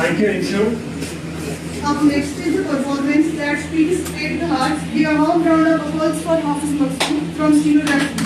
Thank you, Inshu. Up next is a performance that speaks straight to the heart. Give a warm round of applause for Hafiz Maqsood from Senior Academy.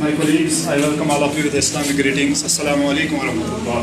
My colleagues, I welcome all of you with Islamic greetings. Assalamu alaikum wa rahmatullah.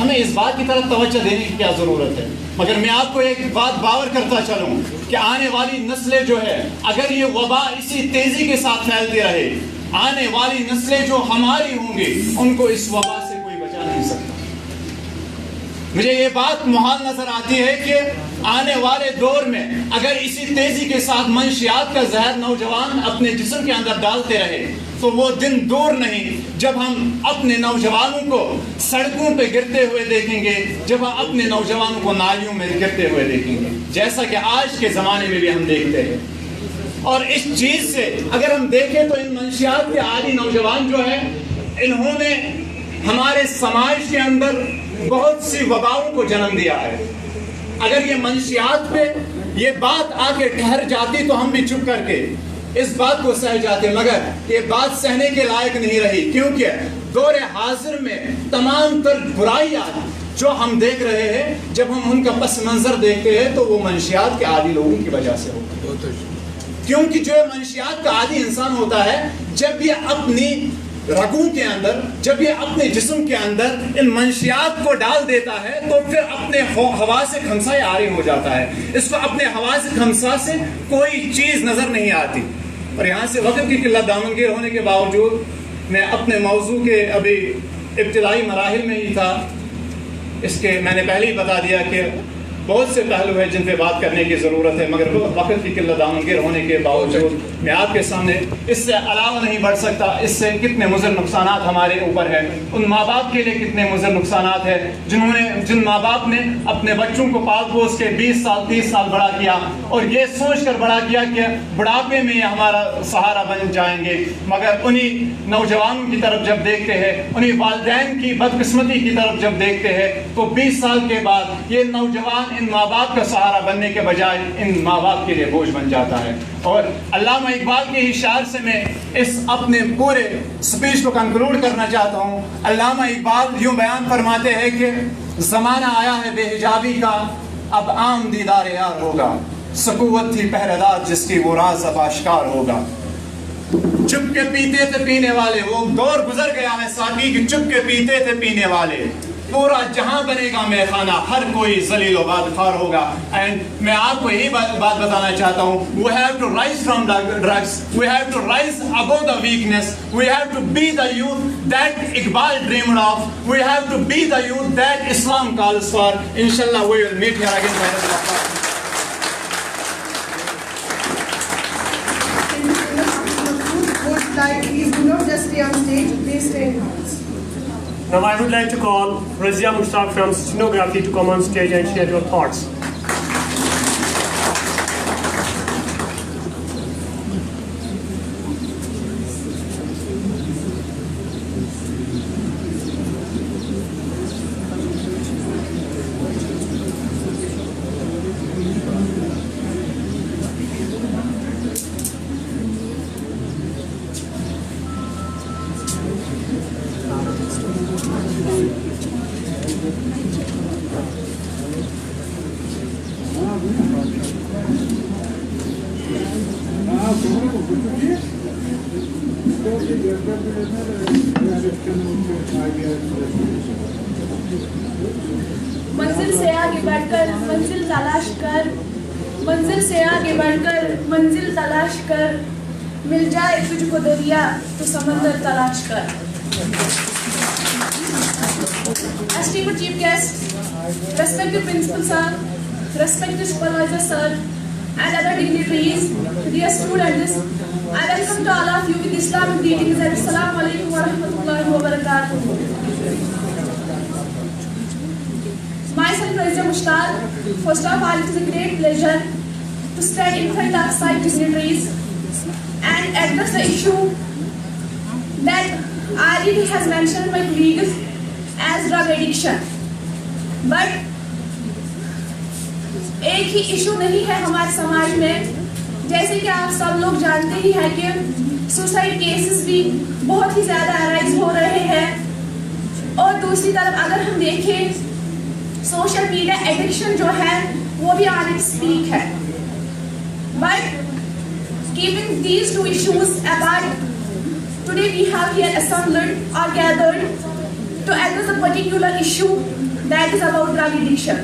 ہمیں اس بات کی طرف توجہ دینے کی کیا ضرورت ہے؟ مگر میں آپ کو ایک بات باور کرتا چلوں کہ آنے والی نسلیں جو ہے، اگر یہ وبا اسی تیزی کے ساتھ پھیلتی رہے، آنے والی نسلیں جو ہماری ہوں گی ان کو اس وبا سے کوئی بچا نہیں سکتا۔ مجھے یہ بات محال نظر آتی ہے کہ آنے والے دور میں اگر اسی تیزی کے ساتھ منشیات کا زہر نوجوان اپنے جسم کے اندر ڈالتے رہے تو وہ دن دور نہیں جب ہم اپنے نوجوانوں کو سڑکوں پہ گرتے ہوئے دیکھیں گے، جب ہم اپنے نوجوانوں کو نالیوں میں گرتے ہوئے دیکھیں گے، جیسا کہ آج کے زمانے میں بھی ہم دیکھتے ہیں۔ اور اس چیز سے اگر ہم دیکھیں تو ان منشیات کے عادی نوجوان جو ہے، انہوں نے ہمارے سماج کے اندر بہت سی وباؤں کو جنم دیا ہے۔ اگر یہ منشیات پہ یہ بات آ کے ٹھہر جاتی تو ہم بھی چپ کر کے اس بات کو سہ جاتے، مگر یہ بات سہنے کے لائق نہیں رہی، کیونکہ دور حاضر میں تمام تر برائیاں جو ہم دیکھ رہے ہیں، جب ہم ان کا پس منظر دیکھتے ہیں تو وہ منشیات کے عادی لوگوں کی وجہ سے ہوتا ہے۔ کیونکہ جو منشیات کا عادی انسان ہوتا ہے، جب یہ اپنی رگوں کے اندر، جب یہ اپنے جسم کے اندر ان منشیات کو ڈال دیتا ہے تو پھر اپنے حواس خمسہ عاری ہو جاتا ہے، اس کو اپنے حواس خمسہ سے کوئی چیز نظر نہیں آتی۔ اور یہاں سے وقت کی قلت دامنگیر ہونے کے باوجود میں اپنے موضوع کے ابھی ابتدائی مراحل میں ہی تھا، اس کے میں نے پہلے ہی بتا دیا کہ بہت سے پہلو ہیں جن پہ بات کرنے کی ضرورت ہے، مگر وقت کی قلت دامنگیر ہونے کے باوجود میں آپ کے سامنے اس سے علاوہ نہیں بڑھ سکتا۔ اس سے کتنے مضر نقصانات ہمارے اوپر ہیں، ان ماں باپ کے لیے کتنے مضر نقصانات ہیں جن ماں باپ نے اپنے بچوں کو پال پوس کے 20 سال 30 سال بڑا کیا اور یہ سوچ کر بڑا کیا کہ بڑھاپے میں یہ ہمارا سہارا بن جائیں گے، مگر انہی نوجوانوں کی طرف جب دیکھتے ہیں، انہی والدین کی بدقسمتی کی طرف جب دیکھتے ہیں تو 20 سال کے بعد یہ نوجوان ان ماں باپ کا سہارا بننے کے بجائے ان ماں باپ کے لیے بوجھ بن جاتا ہے۔ اور علامہ اقبال کے ہی شعر سے میں اس اپنے پورے سپیچ کو کنکلوڈ کرنا چاہتا ہوں۔ علامہ اقبال یوں بیان فرماتے ہیں کہ زمانہ آیا ہے بے حجابی کا، اب عام دیدار یار ہوگا، سکوت تھی پہرے دار جس کی وہ راز اب آشکار ہوگا۔ چپ کے پیتے تھے پینے والے، وہ دور گزر گیا ہے ساقی کہ چپ کے پیتے تھے پینے والے، پورا جہاں بنے گا میں خانہ، ہر کوئی ذلیل و بدخوار ہوگا۔ اینڈ میں آپ کو یہی بات بتانا چاہتا ہوں، we have to rise from the drugs, we have to rise above the weakness, we have to be the youth that Iqbal dreamed of, we have to be the youth that Islam calls for. Inshallah we will meet here again by the Allah. Please do not just stay on stage, please stay in house. Now I would like to call Razia Mushtaq from Stenography to come on stage and share your thoughts. منزل سے آگے بڑھ کر منزل تلاش کر، منزل سے آگے بڑھ کر منزل تلاش کر، مل جائے تجھ کو دریا تو سمندر تلاش کر۔ Esteemed chief guests, respected principal sir, respected supervisor sir, and other dignitaries, dear students, I welcome to all of you with Islamic greetings and Assalamu alaikum wa rahmatullahi wa barakatuh. Myself, Razia Mushtaq, first of all, it is a great pleasure to stand in front of such dignitaries and address the issue that already has mentioned my colleagues as drug addiction. But ایک ہی issue نہیں ہے ہمارے سماج میں، جیسے کہ آپ سب لوگ جانتے ہی ہیں کہ سوسائڈ کیسز بھی بہت ہی زیادہ ارائز ہو رہے ہیں، اور دوسری طرف اگر ہم دیکھیں سوشل میڈیا ایڈکشن جو ہے وہ بھی آن اٹس پیک ہے۔ But keeping these two issues apart, today we have here assembled or gathered to address a particular issue that is about drug addiction.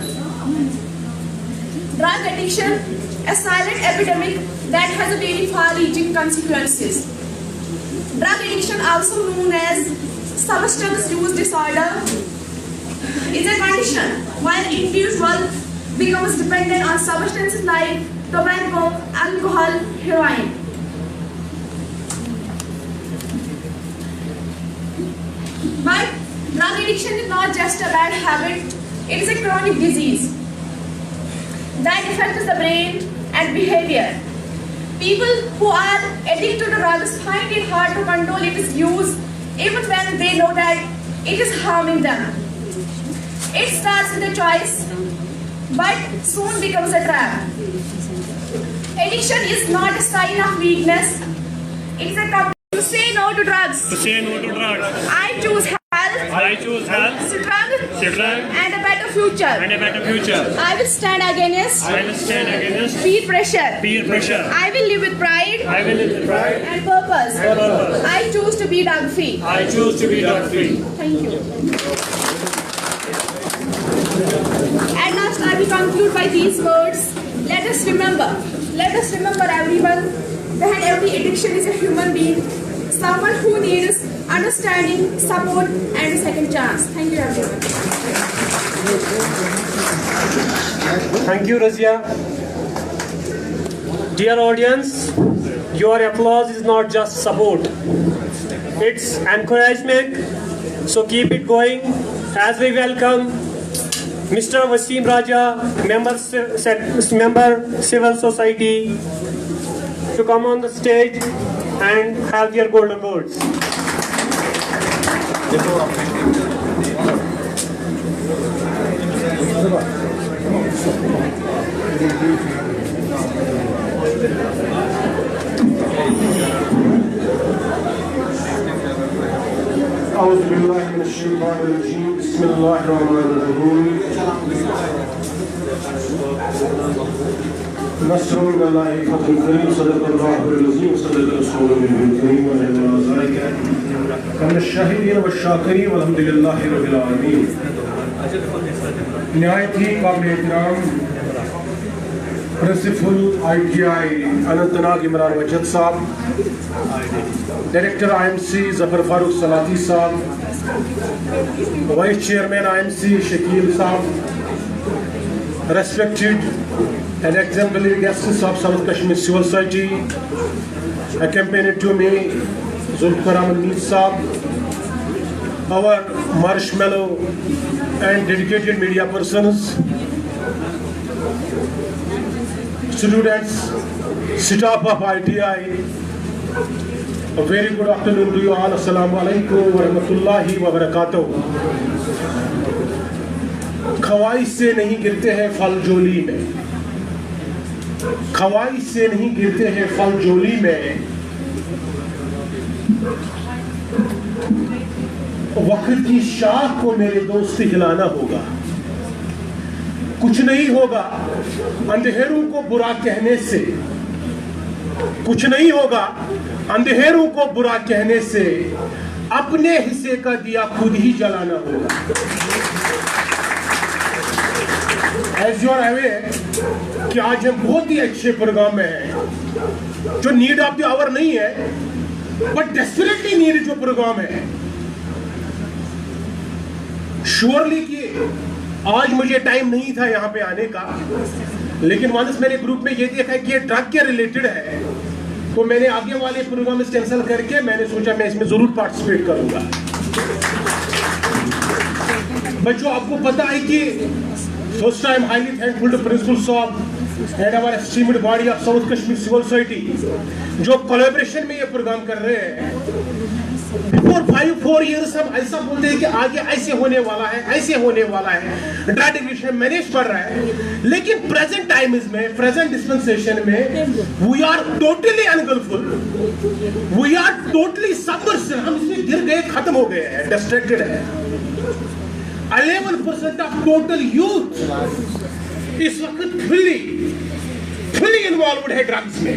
Drug addiction, a silent epidemic that has a very far-reaching consequences. Drug addiction, also known as substance use disorder, is a condition where an individual becomes dependent on substances like tobacco, alcohol, heroin. But drug addiction is not just a bad habit, it is a chronic disease that affects the brain and behavior. People who are addicted to drugs find it hard to control its use even when they know that it is harming them. It starts with a choice, but soon becomes a trap. Addiction is not a sign of weakness, it is a compulsion to say no to drugs. To say no to drugs. I choose health, I choose health, strength, and a better future. and a better future. I will stand against I will stand against peer pressure. peer pressure. I will live with pride I will live with pride and purpose. and purpose. I choose to be drug free. I choose to be drug free. Thank you. At last, I will conclude by these words. Let us remember everyone, that every addiction is a human being, someone who needs understanding, support, and a second chance. Thank you, everyone. Thank you, Razia. Dear audience, your applause is not just support, it's encouragement. So keep it going as we welcome Mr. Wasim Raja, member Civil Society, to come on the stage and have their golden words. أعوذ بالله من الشيطان الرجيم بسم الله الرحمن الرحيم نصر من الله فتح قريب صدق الله العظيم صدق رسوله الكريم ونعم ذلك من الشاهدين والشاكرين والحمد لله رب العالمين. نہایت ہی قابل احترام پرنسپل ITI اننت ناگ عمران وجد صاحب، ڈائریکٹر IMC ظفر فاروق سلاطی صاحب، وائس چیئرمین IMC شکیل صاحب، respected and exemplary guests of South Kashmir Civil Society, accompanied to me Zulkaram Meet Saab, our marshmallow and dedicated media persons, students, staff of ITI, a very good afternoon to you all. Assalamu alaikum wa rahmatullahi wa barakatuh. خواہش سے نہیں گرتے ہیں پھل جولی میں، خواہش سے نہیں گرتے ہیں پھل جولی میں، وقت کی شاخ کو میرے دوست ہلانا ہوگا. کچھ نہیں ہوگا اندھیروں کو برا کہنے سے، کچھ نہیں ہوگا اندھیروں کو برا کہنے سے، اپنے حصے کا دیا خود ہی جلانا ہوگا. As you are aware کہ آج ہم بہت ہی اچھے پروگرام میں ہیں جو نیڈ آف دی آور نہیں ہے بٹ ڈیسپریٹلی نیڈ جو پروگرام ہے. شیورلی کہ آج مجھے ٹائم نہیں تھا یہاں پہ آنے کا، لیکن ونس میں نے گروپ میں یہ دیکھا کہ یہ ڈرگ کے ریلیٹڈ ہے تو میں نے آگے والے پروگرام اس کینسل کر کے میں نے سوچا میں اس میں ضرور پارٹیسپیٹ کروں گا. بچوں آپ کو پتا ہے کہ first I am highly thankful to Principal Saab and our esteemed body of South Kashmir Civil Society جو collaboration میں یہ پروگرام کر رہے ہیں. Before 5-4 years ہم ایسا بولتے ہیں کہ آگے ایسے ہونے والا ہے، ایسے ہونے والا ہے، ڈرگ ایڈکشن مینیج کر رہا ہے، لیکن present times میں، present dispensation میں we are totally ungrateful, we are totally submerged، ہم اس میں گر گئے، ختم ہو گئے ہیں، distracted ہیں. 11% of total youth اس وقت fully involved ہے ڈرگز میں.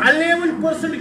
11%